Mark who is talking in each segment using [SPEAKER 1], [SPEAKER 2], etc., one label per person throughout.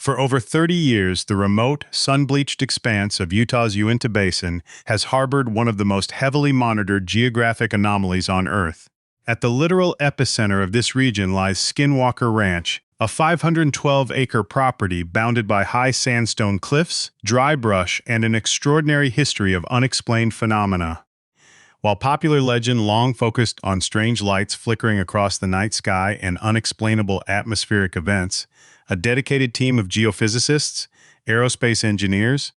[SPEAKER 1] For over 30 years, the remote, sun-bleached expanse of Utah's Uinta Basin has harbored one of the most heavily monitored geographic anomalies on Earth. At the literal epicenter of this region lies Skinwalker Ranch, a 512-acre property bounded by high sandstone cliffs, dry brush, and an extraordinary history of unexplained phenomena. While popular legend long focused on strange lights flickering across the night sky and unexplainable atmospheric events, a dedicated team of geophysicists, aerospace engineers,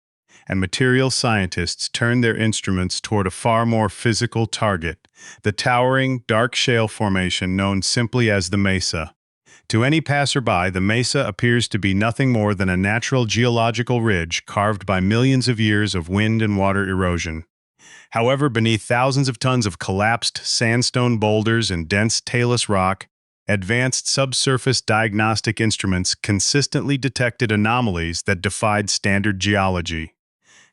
[SPEAKER 1] and material scientists turned their instruments toward a far more physical target, the towering, dark shale formation known simply as the Mesa. To any passerby, the Mesa appears to be nothing more than a natural geological ridge carved by millions of years of wind and water erosion. However, beneath thousands of tons of collapsed sandstone boulders and dense talus rock, advanced subsurface diagnostic instruments consistently detected anomalies that defied standard geology.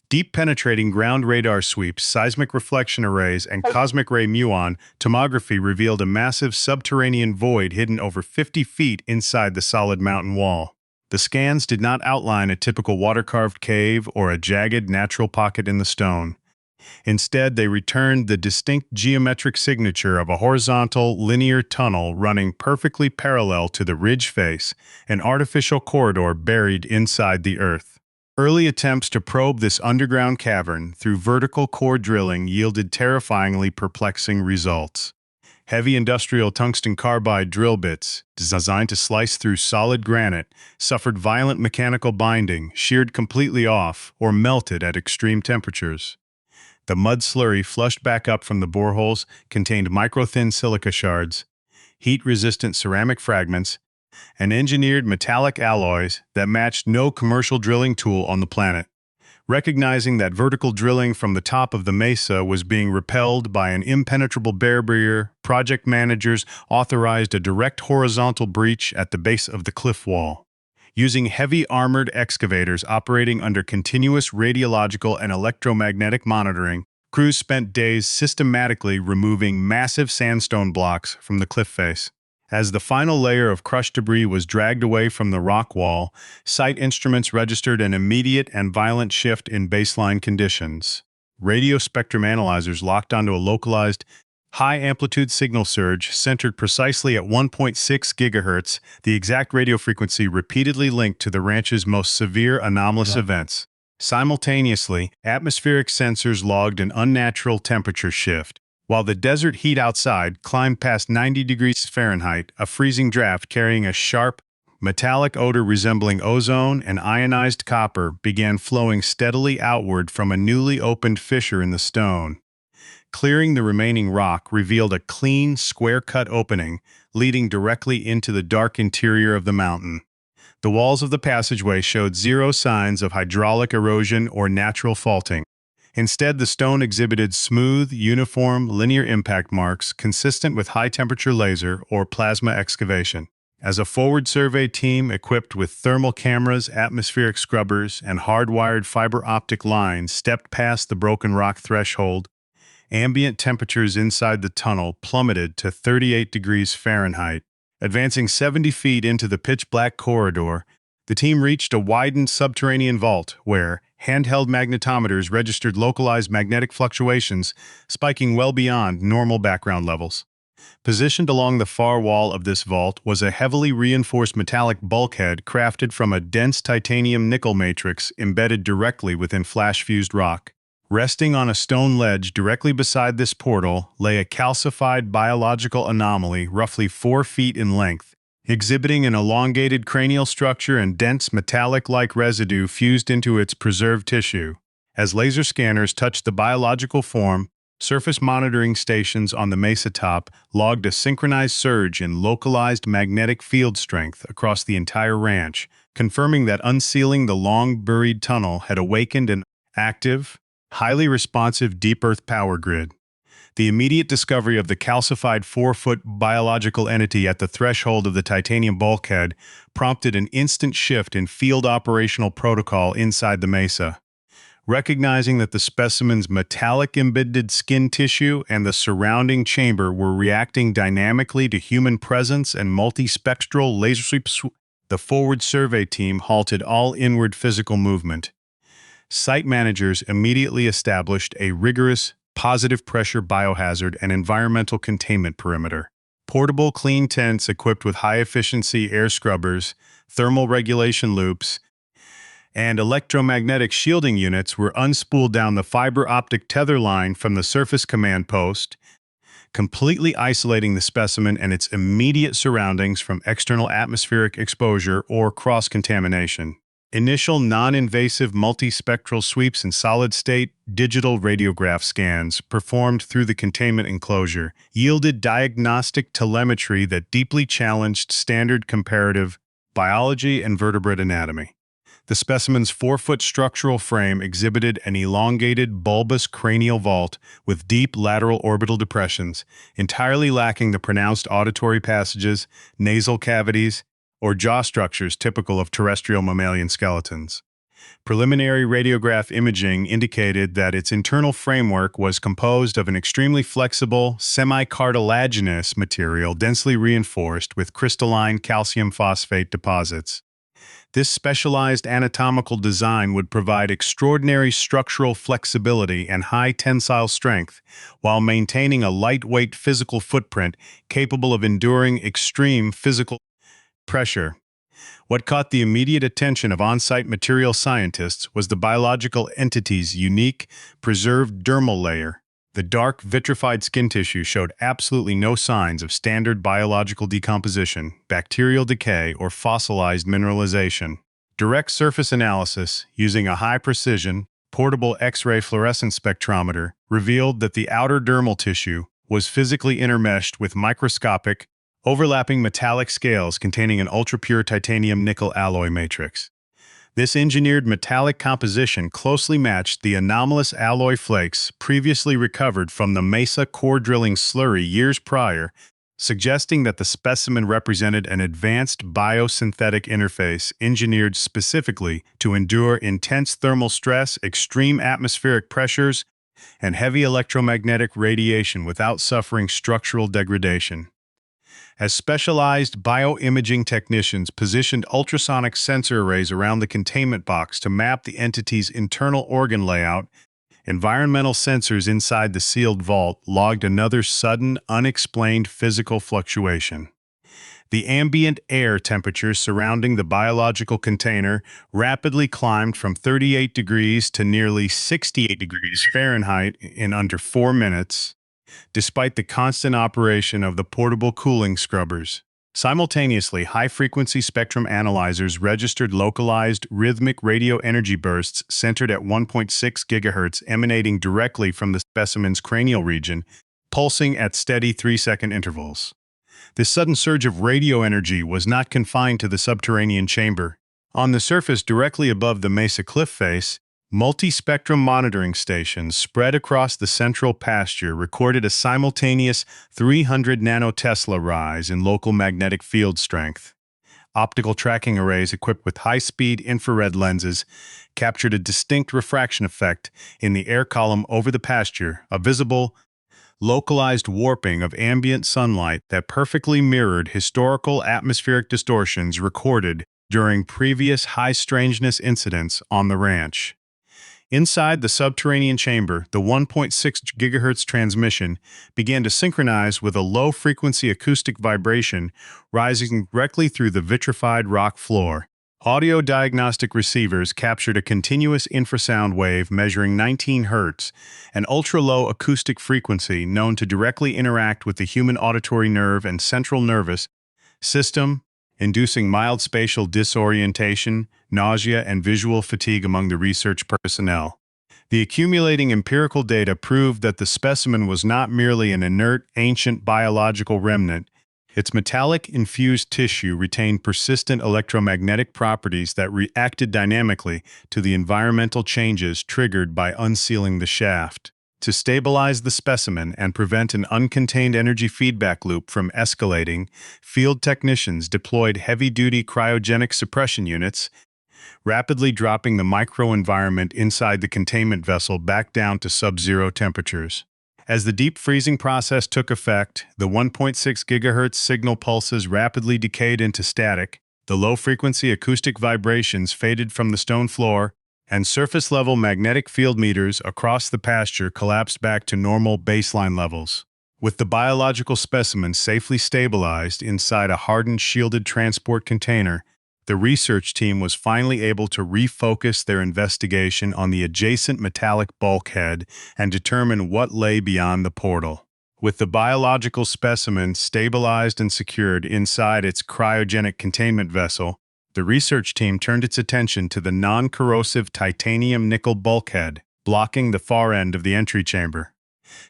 [SPEAKER 1] Deep penetrating ground radar sweeps, seismic reflection arrays, and cosmic ray muon tomography revealed a massive subterranean void hidden over 50 feet inside the solid mountain wall. The scans did not outline a typical water-carved cave or a jagged natural pocket in the stone. Instead, they returned the distinct geometric signature of a horizontal, linear tunnel running perfectly parallel to the ridge face, an artificial corridor buried inside the earth. Early attempts to probe this underground cavern through vertical core drilling yielded terrifyingly perplexing results. Heavy industrial tungsten carbide drill bits, designed to slice through solid granite, suffered violent mechanical binding, sheared completely off, or melted at extreme temperatures. The mud slurry flushed back up from the boreholes contained micro-thin silica shards, heat-resistant ceramic fragments, and engineered metallic alloys that matched no commercial drilling tool on the planet. Recognizing that vertical drilling from the top of the Mesa was being repelled by an impenetrable barrier, project managers authorized a direct horizontal breach at the base of the cliff wall. Using heavy armored excavators operating under continuous radiological and electromagnetic monitoring, crews spent days systematically removing massive sandstone blocks from the cliff face. As the final layer of crushed debris was dragged away from the rock wall, site instruments registered an immediate and violent shift in baseline conditions. Radio spectrum analyzers locked onto a localized, high-amplitude signal surge centered precisely at 1.6 GHz, the exact radio frequency repeatedly linked to the ranch's most severe anomalous events. Simultaneously, atmospheric sensors logged an unnatural temperature shift. While the desert heat outside climbed past 90 degrees Fahrenheit, a freezing draft carrying a sharp, metallic odor resembling ozone and ionized copper began flowing steadily outward from a newly opened fissure in the stone. Clearing the remaining rock revealed a clean, square-cut opening leading directly into the dark interior of the mountain. The walls of the passageway showed zero signs of hydraulic erosion or natural faulting. Instead, the stone exhibited smooth, uniform, linear impact marks consistent with high-temperature laser or plasma excavation. As a forward survey team equipped with thermal cameras, atmospheric scrubbers, and hardwired fiber optic lines stepped past the broken rock threshold, ambient temperatures inside the tunnel plummeted to 38 degrees Fahrenheit. Advancing 70 feet into the pitch-black corridor, the team reached a widened subterranean vault where handheld magnetometers registered localized magnetic fluctuations, spiking well beyond normal background levels. Positioned along the far wall of this vault was a heavily reinforced metallic bulkhead crafted from a dense titanium nickel matrix embedded directly within flash-fused rock. Resting on a stone ledge directly beside this portal lay a calcified biological anomaly roughly 4 feet in length, exhibiting an elongated cranial structure and dense metallic-like residue fused into its preserved tissue. As laser scanners touched the biological form, surface monitoring stations on the Mesa top logged a synchronized surge in localized magnetic field strength across the entire ranch, confirming that unsealing the long-buried tunnel had awakened an active, highly responsive deep earth power grid. The immediate discovery of the calcified 4-foot biological entity at the threshold of the titanium bulkhead prompted an instant shift in field operational protocol inside the Mesa. Recognizing that the specimen's metallic embedded skin tissue and the surrounding chamber were reacting dynamically to human presence and multispectral laser sweeps, the forward survey team halted all inward physical movement. Site managers immediately established a rigorous, positive pressure biohazard and environmental containment perimeter. Portable clean tents equipped with high-efficiency air scrubbers, thermal regulation loops, and electromagnetic shielding units were unspooled down the fiber optic tether line from the surface command post, completely isolating the specimen and its immediate surroundings from external atmospheric exposure or cross-contamination. Initial non-invasive multispectral sweeps and solid-state digital radiograph scans performed through the containment enclosure yielded diagnostic telemetry that deeply challenged standard comparative biology and vertebrate anatomy. The specimen's 4-foot structural frame exhibited an elongated bulbous cranial vault with deep lateral orbital depressions, entirely lacking the pronounced auditory passages, nasal cavities, or jaw structures typical of terrestrial mammalian skeletons. Preliminary radiograph imaging indicated that its internal framework was composed of an extremely flexible, semi-cartilaginous material densely reinforced with crystalline calcium phosphate deposits. This specialized anatomical design would provide extraordinary structural flexibility and high tensile strength, while maintaining a lightweight physical footprint capable of enduring extreme physical pressure. What caught the immediate attention of on-site material scientists was the biological entity's unique, preserved dermal layer. The dark, vitrified skin tissue showed absolutely no signs of standard biological decomposition, bacterial decay, or fossilized mineralization. Direct surface analysis, using a high-precision, portable X-ray fluorescence spectrometer, revealed that the outer dermal tissue was physically intermeshed with microscopic, overlapping metallic scales containing an ultra-pure titanium-nickel alloy matrix. This engineered metallic composition closely matched the anomalous alloy flakes previously recovered from the Mesa core drilling slurry years prior, suggesting that the specimen represented an advanced biosynthetic interface engineered specifically to endure intense thermal stress, extreme atmospheric pressures, and heavy electromagnetic radiation without suffering structural degradation. As specialized bioimaging technicians positioned ultrasonic sensor arrays around the containment box to map the entity's internal organ layout, environmental sensors inside the sealed vault logged another sudden, unexplained physical fluctuation. The ambient air temperature surrounding the biological container rapidly climbed from 38 degrees to nearly 68 degrees Fahrenheit in under 4 minutes, despite the constant operation of the portable cooling scrubbers. Simultaneously, high-frequency spectrum analyzers registered localized rhythmic radio energy bursts centered at 1.6 GHz emanating directly from the specimen's cranial region, pulsing at steady 3-second intervals. This sudden surge of radio energy was not confined to the subterranean chamber. On the surface directly above the Mesa cliff face, multi-spectrum monitoring stations spread across the central pasture recorded a simultaneous 300 nanotesla rise in local magnetic field strength. Optical tracking arrays equipped with high-speed infrared lenses captured a distinct refraction effect in the air column over the pasture, a visible, localized warping of ambient sunlight that perfectly mirrored historical atmospheric distortions recorded during previous high-strangeness incidents on the ranch. Inside the subterranean chamber, the 1.6 GHz transmission began to synchronize with a low-frequency acoustic vibration rising directly through the vitrified rock floor. Audio diagnostic receivers captured a continuous infrasound wave measuring 19 Hz, an ultra-low acoustic frequency known to directly interact with the human auditory nerve and central nervous system, inducing mild spatial disorientation, nausea, and visual fatigue among the research personnel. The accumulating empirical data proved that the specimen was not merely an inert, ancient biological remnant. Its metallic-infused tissue retained persistent electromagnetic properties that reacted dynamically to the environmental changes triggered by unsealing the shaft. To stabilize the specimen and prevent an uncontained energy feedback loop from escalating, field technicians deployed heavy-duty cryogenic suppression units, rapidly dropping the microenvironment inside the containment vessel back down to sub-zero temperatures. As the deep freezing process took effect, the 1.6 GHz signal pulses rapidly decayed into static, The low-frequency acoustic vibrations faded from the stone floor, and surface-level magnetic field meters across the pasture collapsed back to normal baseline levels. With the biological specimen safely stabilized inside a hardened shielded transport container, the research team was finally able to refocus their investigation on the adjacent metallic bulkhead and determine what lay beyond the portal. With the biological specimen stabilized and secured inside its cryogenic containment vessel, the research team turned its attention to the non-corrosive titanium nickel bulkhead, blocking the far end of the entry chamber.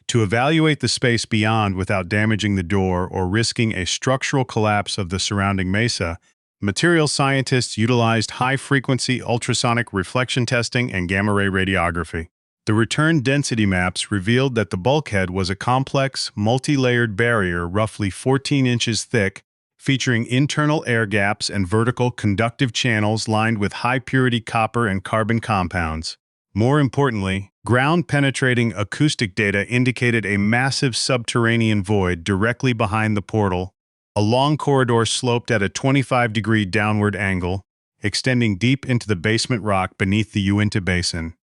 [SPEAKER 1] To evaluate the space beyond without damaging the door or risking a structural collapse of the surrounding mesa, material scientists utilized high-frequency ultrasonic reflection testing and gamma-ray radiography. The return density maps revealed that the bulkhead was a complex, multi-layered barrier roughly 14 inches thick, featuring internal air gaps and vertical conductive channels lined with high-purity copper and carbon compounds. More importantly, ground-penetrating acoustic data indicated a massive subterranean void directly behind the portal. A long corridor sloped at a 25-degree downward angle, extending deep into the basement rock beneath the Uinta Basin.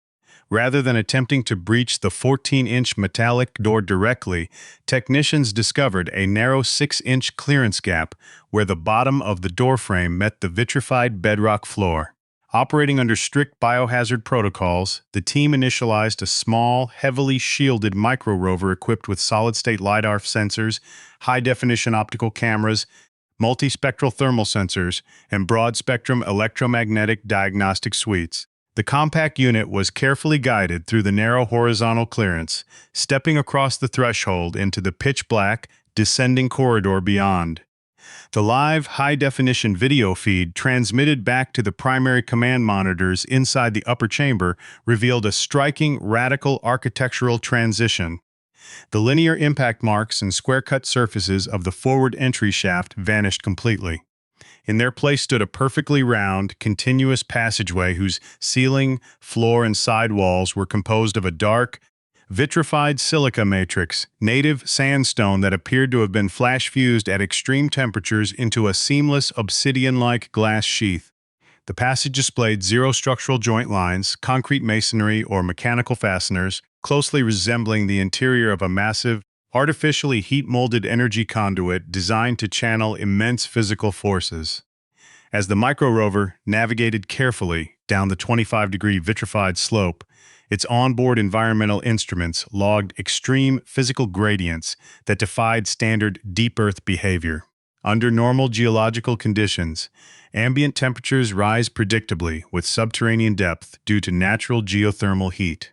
[SPEAKER 1] Rather than attempting to breach the 14-inch metallic door directly, technicians discovered a narrow 6-inch clearance gap where the bottom of the doorframe met the vitrified bedrock floor. Operating under strict biohazard protocols, the team initialized a small, heavily shielded micro-rover equipped with solid-state LiDAR sensors, high-definition optical cameras, multispectral thermal sensors, and broad-spectrum electromagnetic diagnostic suites. The compact unit was carefully guided through the narrow horizontal clearance, stepping across the threshold into the pitch-black, descending corridor beyond. The live, high-definition video feed transmitted back to the primary command monitors inside the upper chamber revealed a striking, radical architectural transition. The linear impact marks and square-cut surfaces of the forward entry shaft vanished completely. In their place stood a perfectly round, continuous passageway whose ceiling, floor, and side walls were composed of a dark, vitrified silica matrix, native sandstone that appeared to have been flash-fused at extreme temperatures into a seamless obsidian-like glass sheath. The passage displayed zero structural joint lines, concrete masonry, or mechanical fasteners, closely resembling the interior of a massive, artificially heat-molded energy conduit designed to channel immense physical forces. As the micro-rover navigated carefully down the 25-degree vitrified slope, its onboard environmental instruments logged extreme physical gradients that defied standard deep Earth behavior. Under normal geological conditions, ambient temperatures rise predictably with subterranean depth due to natural geothermal heat.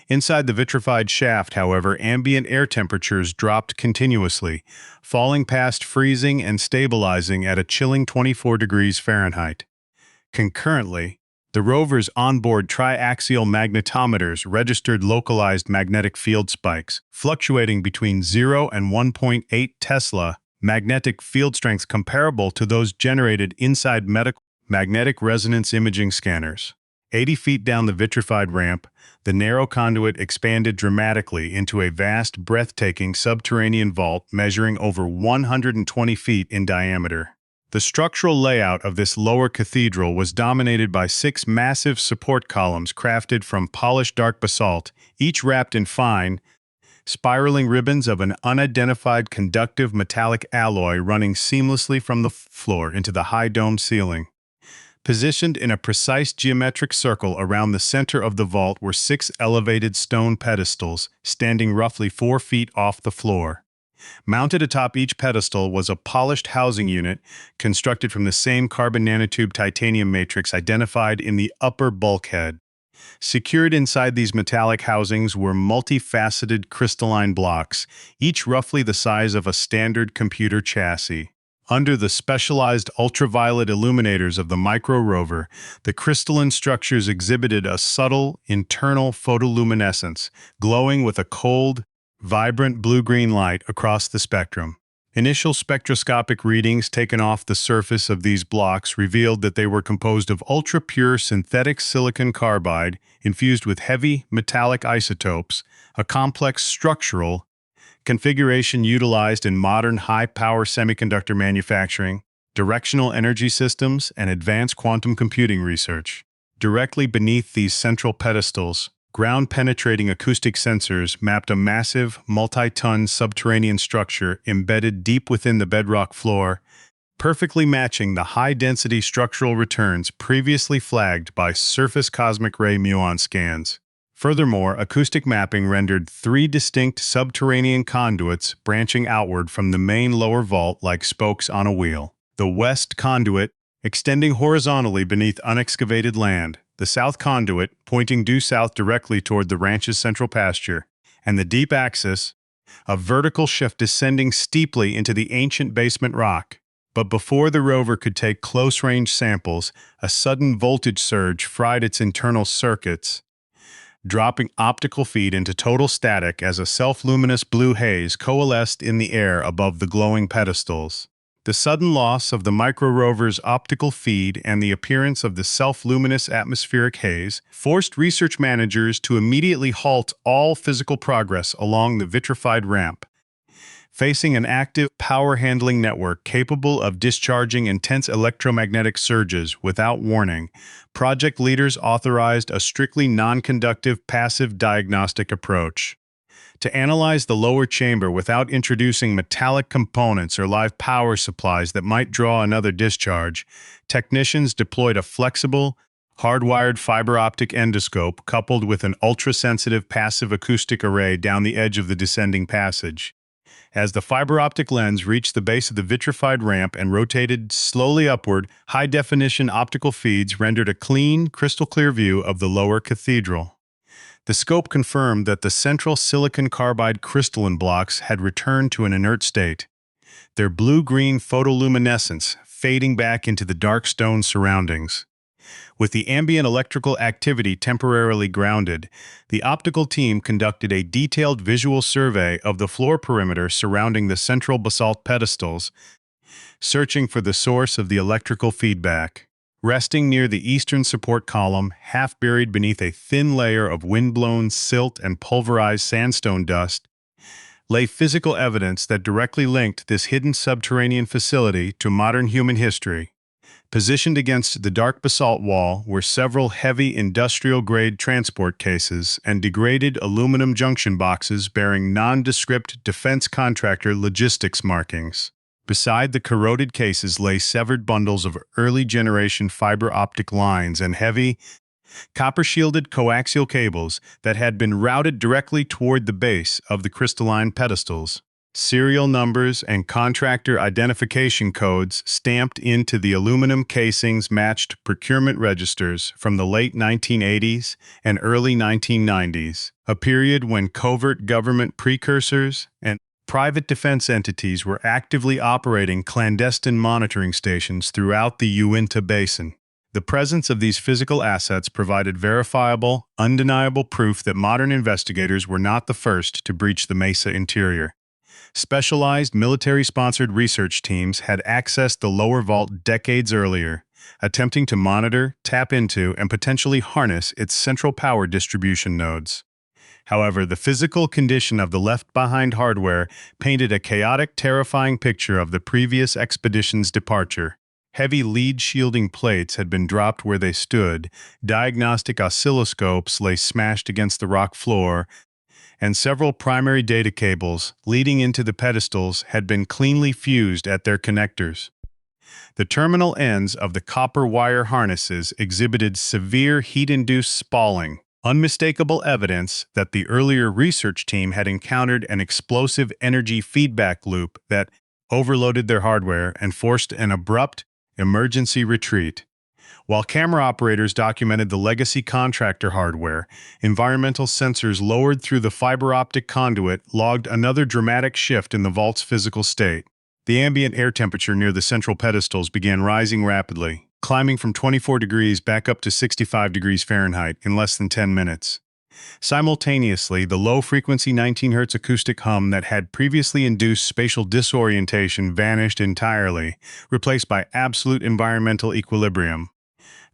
[SPEAKER 1] Inside the vitrified shaft, however, ambient air temperatures dropped continuously, falling past freezing and stabilizing at a chilling 24 degrees Fahrenheit. Concurrently, the rover's onboard triaxial magnetometers registered localized magnetic field spikes, fluctuating between 0 and 1.8 Tesla, magnetic field strengths comparable to those generated inside medical magnetic resonance imaging scanners. 80 feet down the vitrified ramp, the narrow conduit expanded dramatically into a vast, breathtaking subterranean vault measuring over 120 feet in diameter. The structural layout of this lower cathedral was dominated by 6 massive support columns crafted from polished dark basalt, each wrapped in fine, spiraling ribbons of an unidentified conductive metallic alloy running seamlessly from the floor into the high domed ceiling. Positioned in a precise geometric circle around the center of the vault were 6 elevated stone pedestals, standing roughly 4 feet off the floor. Mounted atop each pedestal was a polished housing unit constructed from the same carbon nanotube titanium matrix identified in the upper bulkhead. Secured inside these metallic housings were multifaceted crystalline blocks, each roughly the size of a standard computer chassis. Under the specialized ultraviolet illuminators of the micro-rover, the crystalline structures exhibited a subtle, internal photoluminescence, glowing with a cold, vibrant blue-green light across the spectrum. Initial spectroscopic readings taken off the surface of these blocks revealed that they were composed of ultra-pure synthetic silicon carbide infused with heavy metallic isotopes, a complex structural configuration utilized in modern high-power semiconductor manufacturing. directional energy systems, and advanced quantum computing research. Directly beneath these central pedestals, ground-penetrating acoustic sensors mapped a massive, multi-ton subterranean structure embedded deep within the bedrock floor, perfectly matching the high-density structural returns previously flagged by surface cosmic ray muon scans. Furthermore, acoustic mapping rendered 3 distinct subterranean conduits branching outward from the main lower vault like spokes on a wheel. The west conduit, extending horizontally beneath unexcavated land, the south conduit, pointing due south directly toward the ranch's central pasture, and the deep axis, a vertical shift descending steeply into the ancient basement rock. But before the rover could take close-range samples, a sudden voltage surge fried its internal circuits, dropping optical feed into total static as a self-luminous blue haze coalesced in the air above the glowing pedestals. The sudden loss of the micro-rover's optical feed and the appearance of the self-luminous atmospheric haze forced research managers to immediately halt all physical progress along the vitrified ramp. Facing an active power-handling network capable of discharging intense electromagnetic surges without warning, project leaders authorized a strictly non-conductive passive diagnostic approach. To analyze the lower chamber without introducing metallic components or live power supplies that might draw another discharge, technicians deployed a flexible, hardwired fiber optic endoscope coupled with an ultra-sensitive passive acoustic array down the edge of the descending passage. As the fiber optic lens reached the base of the vitrified ramp and rotated slowly upward, high-definition optical feeds rendered a clean, crystal-clear view of the lower cathedral. The scope confirmed that the central silicon carbide crystalline blocks had returned to an inert state, their blue-green photoluminescence fading back into the dark stone surroundings. With the ambient electrical activity temporarily grounded, the optical team conducted a detailed visual survey of the floor perimeter surrounding the central basalt pedestals, searching for the source of the electrical feedback. Resting near the eastern support column, half buried beneath a thin layer of wind-blown silt and pulverized sandstone dust, lay physical evidence that directly linked this hidden subterranean facility to modern human history. Positioned against the dark basalt wall were several heavy industrial-grade transport cases and degraded aluminum junction boxes bearing nondescript defense contractor logistics markings. Beside the corroded cases lay severed bundles of early-generation fiber optic lines and heavy, copper-shielded coaxial cables that had been routed directly toward the base of the crystalline pedestals. Serial numbers and contractor identification codes stamped into the aluminum casings matched procurement registers from the late 1980s and early 1990s, a period when covert government precursors and private defense entities were actively operating clandestine monitoring stations throughout the Uinta Basin. The presence of these physical assets provided verifiable, undeniable proof that modern investigators were not the first to breach the Mesa interior. Specialized military-sponsored research teams had accessed the lower vault decades earlier, attempting to monitor, tap into, and potentially harness its central power distribution nodes. However, the physical condition of the left-behind hardware painted a chaotic, terrifying picture of the previous expedition's departure. Heavy lead-shielding plates had been dropped where they stood, diagnostic oscilloscopes lay smashed against the rock floor, and several primary data cables leading into the pedestals had been cleanly fused at their connectors. The terminal ends of the copper wire harnesses exhibited severe heat-induced spalling, unmistakable evidence that the earlier research team had encountered an explosive energy feedback loop that overloaded their hardware and forced an abrupt, emergency retreat. While camera operators documented the legacy contractor hardware, environmental sensors lowered through the fiber optic conduit logged another dramatic shift in the vault's physical state. The ambient air temperature near the central pedestals began rising rapidly, climbing from 24 degrees back up to 65 degrees Fahrenheit in less than 10 minutes. Simultaneously, the low-frequency 19 Hz acoustic hum that had previously induced spatial disorientation vanished entirely, replaced by absolute environmental equilibrium.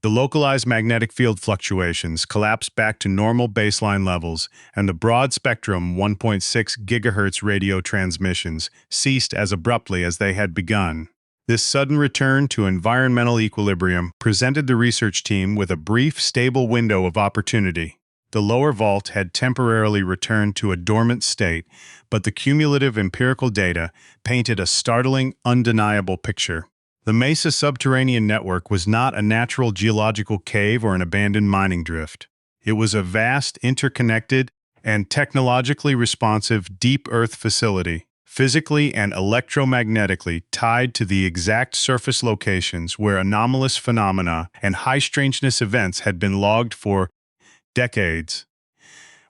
[SPEAKER 1] The localized magnetic field fluctuations collapsed back to normal baseline levels, and the broad-spectrum 1.6 GHz radio transmissions ceased as abruptly as they had begun. This sudden return to environmental equilibrium presented the research team with a brief, stable window of opportunity. The lower vault had temporarily returned to a dormant state, but the cumulative empirical data painted a startling, undeniable picture. The Mesa subterranean network was not a natural geological cave or an abandoned mining drift. It was a vast, interconnected, and technologically responsive deep earth facility, physically and electromagnetically tied to the exact surface locations where anomalous phenomena and high strangeness events had been logged for decades.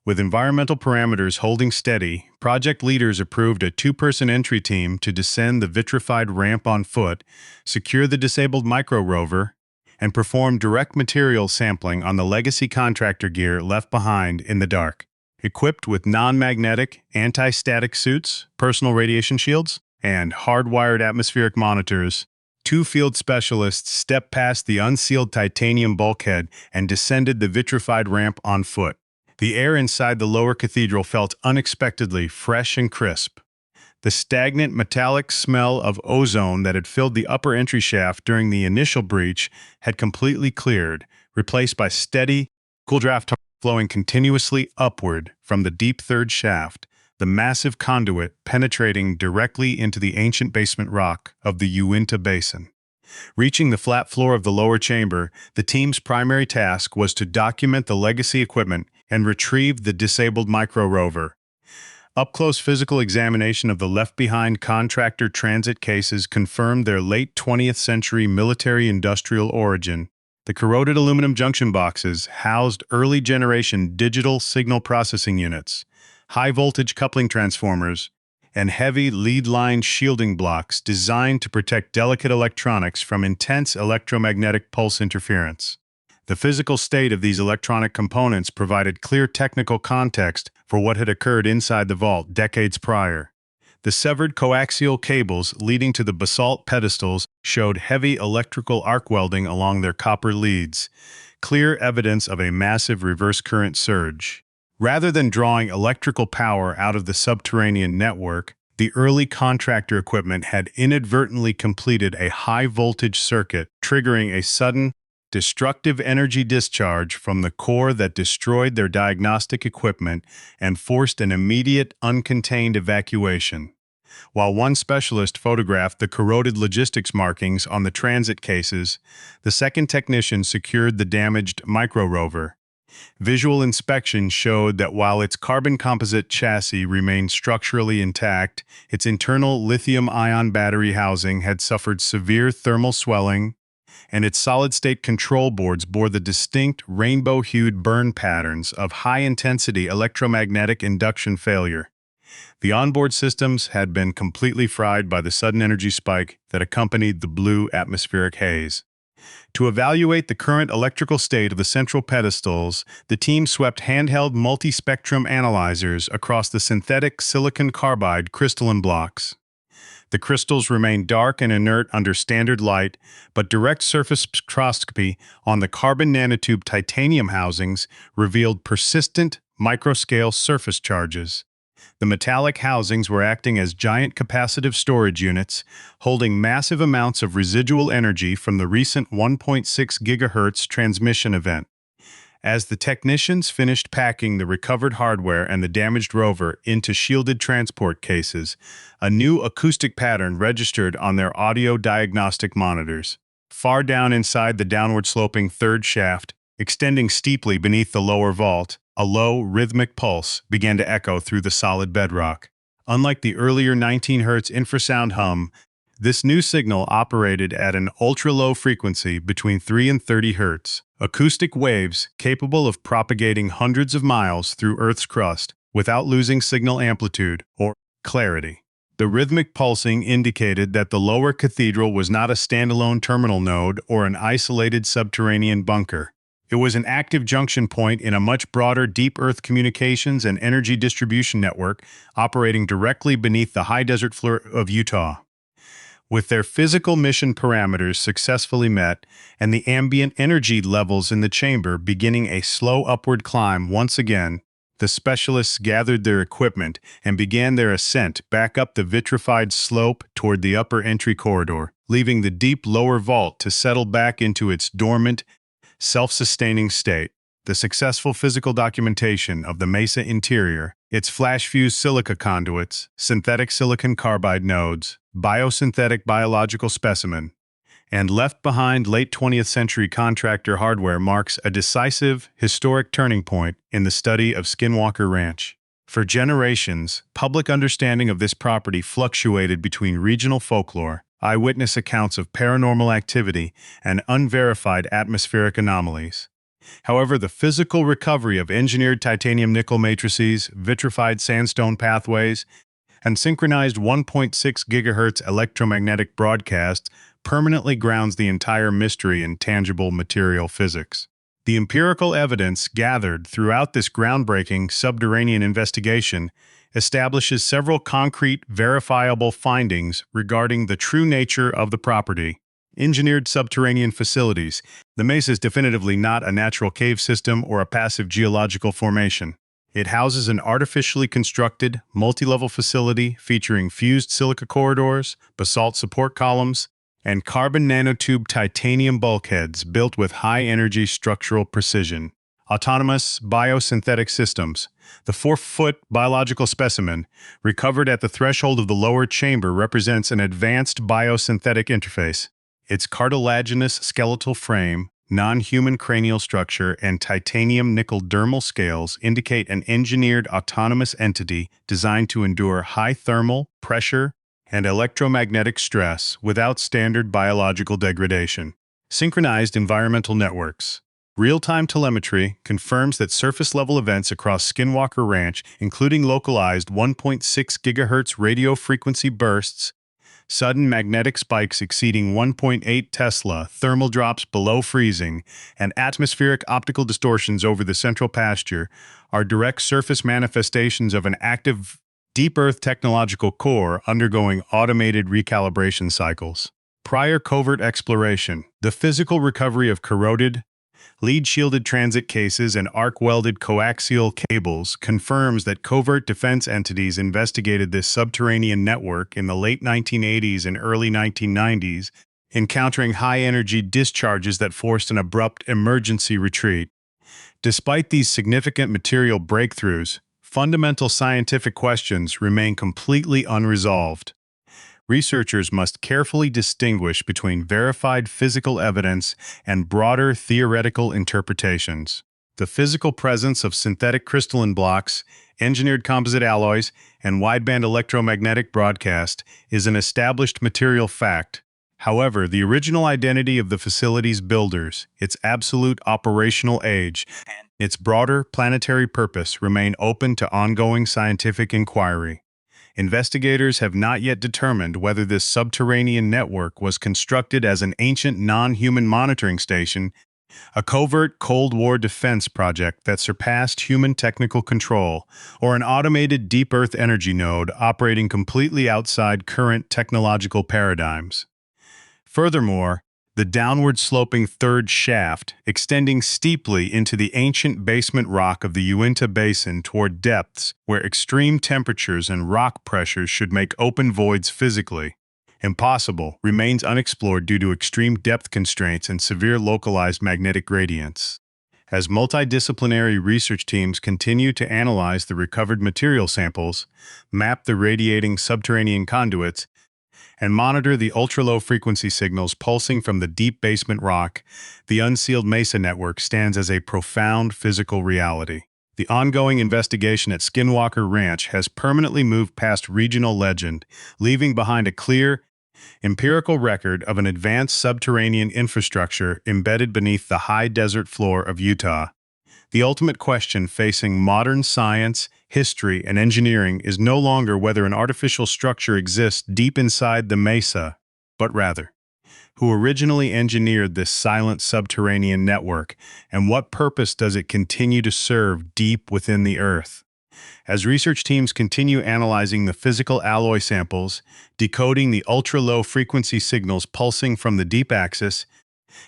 [SPEAKER 1] With environmental parameters holding steady, project leaders approved a two-person entry team to descend the vitrified ramp on foot, secure the disabled micro-rover, and perform direct material sampling on the legacy contractor gear left behind in the dark. Equipped with non-magnetic, anti-static suits, personal radiation shields, and hardwired atmospheric monitors, two field specialists stepped past the unsealed titanium bulkhead and descended the vitrified ramp on foot. The air inside the lower cathedral felt unexpectedly fresh and crisp. The stagnant metallic smell of ozone that had filled the upper entry shaft during the initial breach had completely cleared, replaced by steady, cool draft flowing continuously upward from the deep third shaft, the massive conduit penetrating directly into the ancient basement rock of the Uinta Basin. Reaching the flat floor of the lower chamber, the team's primary task was to document the legacy equipment and retrieve the disabled micro-rover. Up-close physical examination of the left-behind contractor transit cases confirmed their late 20th century military-industrial origin. The corroded aluminum junction boxes housed early-generation digital signal processing units, high-voltage coupling transformers, and heavy lead-line shielding blocks designed to protect delicate electronics from intense electromagnetic pulse interference. The physical state of these electronic components provided clear technical context for what had occurred inside the vault decades prior. The severed coaxial cables leading to the basalt pedestals showed heavy electrical arc welding along their copper leads, clear evidence of a massive reverse current surge. Rather than drawing electrical power out of the subterranean network, the early contractor equipment had inadvertently completed a high-voltage circuit, triggering a sudden, destructive energy discharge from the core that destroyed their diagnostic equipment and forced an immediate, uncontained evacuation. While one specialist photographed the corroded logistics markings on the transit cases, the second technician secured the damaged micro-rover. Visual inspection showed that while its carbon composite chassis remained structurally intact, its internal lithium-ion battery housing had suffered severe thermal swelling, and its solid-state control boards bore the distinct rainbow-hued burn patterns of high-intensity electromagnetic induction failure. The onboard systems had been completely fried by the sudden energy spike that accompanied the blue atmospheric haze. To evaluate the current electrical state of the central pedestals, the team swept handheld multi-spectrum analyzers across the synthetic silicon carbide crystalline blocks. The crystals remained dark and inert under standard light, but direct surface spectroscopy on the carbon nanotube titanium housings revealed persistent microscale surface charges. The metallic housings were acting as giant capacitive storage units, holding massive amounts of residual energy from the recent 1.6 GHz transmission event. As the technicians finished packing the recovered hardware and the damaged rover into shielded transport cases, a new acoustic pattern registered on their audio diagnostic monitors. Far down inside the downward-sloping third shaft, extending steeply beneath the lower vault, a low, rhythmic pulse began to echo through the solid bedrock. Unlike the earlier 19 Hz infrasound hum, this new signal operated at an ultra-low frequency between 3 and 30 Hz. Acoustic waves capable of propagating hundreds of miles through Earth's crust without losing signal amplitude or clarity. The rhythmic pulsing indicated that the lower cathedral was not a standalone terminal node or an isolated subterranean bunker. It was an active junction point in a much broader deep Earth communications and energy distribution network operating directly beneath the high desert floor of Utah. With their physical mission parameters successfully met and the ambient energy levels in the chamber beginning a slow upward climb once again, the specialists gathered their equipment and began their ascent back up the vitrified slope toward the upper entry corridor. leaving the deep lower vault to settle back into its dormant, self-sustaining state. The successful physical documentation of the Mesa interior, its flash-fused silica conduits, synthetic silicon carbide nodes, biosynthetic biological specimen, and left-behind late 20th century contractor hardware marks a decisive, historic turning point in the study of Skinwalker Ranch. For generations, public understanding of this property fluctuated between regional folklore, eyewitness accounts of paranormal activity, and unverified atmospheric anomalies. However, the physical recovery of engineered titanium nickel matrices, vitrified sandstone pathways, and synchronized 1.6 GHz electromagnetic broadcasts permanently grounds the entire mystery in tangible material physics. The empirical evidence gathered throughout this groundbreaking subterranean investigation establishes several concrete, verifiable findings regarding the true nature of the property. Engineered subterranean facilities. The Mesa is definitively not a natural cave system or a passive geological formation. It houses an artificially constructed, multi-level facility featuring fused silica corridors, basalt support columns, and carbon nanotube titanium bulkheads built with high-energy structural precision. Autonomous biosynthetic systems. The 4-foot biological specimen, recovered at the threshold of the lower chamber, represents an advanced biosynthetic interface. Its cartilaginous skeletal frame, non-human cranial structure, and titanium nickel dermal scales indicate an engineered autonomous entity designed to endure high thermal, pressure, and electromagnetic stress without standard biological degradation. Synchronized environmental networks. Real-time telemetry confirms that surface-level events across Skinwalker Ranch, including localized 1.6 GHz radio frequency bursts, sudden magnetic spikes exceeding 1.8 Tesla, thermal drops below freezing, and atmospheric optical distortions over the central pasture, are direct surface manifestations of an active deep Earth technological core undergoing automated recalibration cycles. Prior covert exploration. The physical recovery of corroded, lead-shielded transit cases and arc-welded coaxial cables confirms that covert defense entities investigated this subterranean network in the late 1980s and early 1990s, encountering high-energy discharges that forced an abrupt emergency retreat. Despite these significant material breakthroughs, fundamental scientific questions remain completely unresolved. Researchers must carefully distinguish between verified physical evidence and broader theoretical interpretations. The physical presence of synthetic crystalline blocks, engineered composite alloys, and wideband electromagnetic broadcast is an established material fact. However, the original identity of the facility's builders, its absolute operational age, and its broader planetary purpose remain open to ongoing scientific inquiry. Investigators have not yet determined whether this subterranean network was constructed as an ancient non-human monitoring station, a covert Cold War defense project that surpassed human technical control, or an automated deep Earth energy node operating completely outside current technological paradigms. Furthermore, the downward-sloping third shaft, extending steeply into the ancient basement rock of the Uinta Basin toward depths where extreme temperatures and rock pressures should make open voids physically impossible, remains unexplored due to extreme depth constraints and severe localized magnetic gradients. As multidisciplinary research teams continue to analyze the recovered material samples, map the radiating subterranean conduits, and monitor the ultra-low frequency signals pulsing from the deep basement rock, the unsealed Mesa network stands as a profound physical reality. The ongoing investigation at Skinwalker Ranch has permanently moved past regional legend, leaving behind a clear, empirical record of an advanced subterranean infrastructure embedded beneath the high desert floor of Utah. The ultimate question facing modern science, history, and engineering is no longer whether an artificial structure exists deep inside the Mesa, but rather, who originally engineered this silent subterranean network, and what purpose does it continue to serve deep within the Earth? As research teams continue analyzing the physical alloy samples, decoding the ultra-low frequency signals pulsing from the deep axis,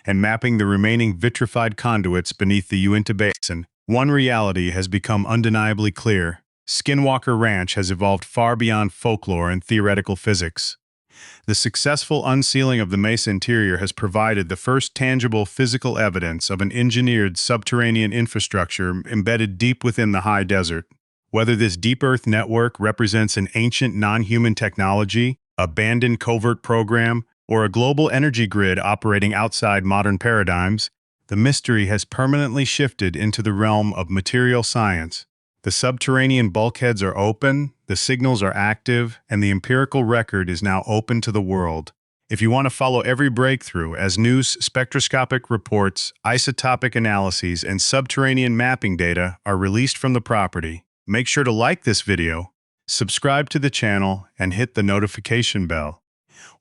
[SPEAKER 1] and mapping the remaining vitrified conduits beneath the Uinta Basin, one reality has become undeniably clear. Skinwalker Ranch has evolved far beyond folklore and theoretical physics. The successful unsealing of the Mesa interior has provided the first tangible physical evidence of an engineered subterranean infrastructure embedded deep within the high desert. Whether this deep earth network represents an ancient non-human technology, abandoned covert program, or a global energy grid operating outside modern paradigms, the mystery has permanently shifted into the realm of material science. The subterranean bulkheads are open, the signals are active, and the empirical record is now open to the world. If you want to follow every breakthrough as news, spectroscopic reports, isotopic analyses, and subterranean mapping data are released from the property, make sure to like this video, subscribe to the channel, and hit the notification bell.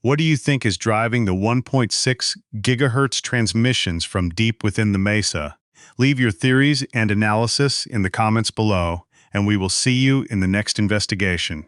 [SPEAKER 1] What do you think is driving the 1.6 gigahertz transmissions from deep within the Mesa? Leave your theories and analysis in the comments below, and we will see you in the next investigation.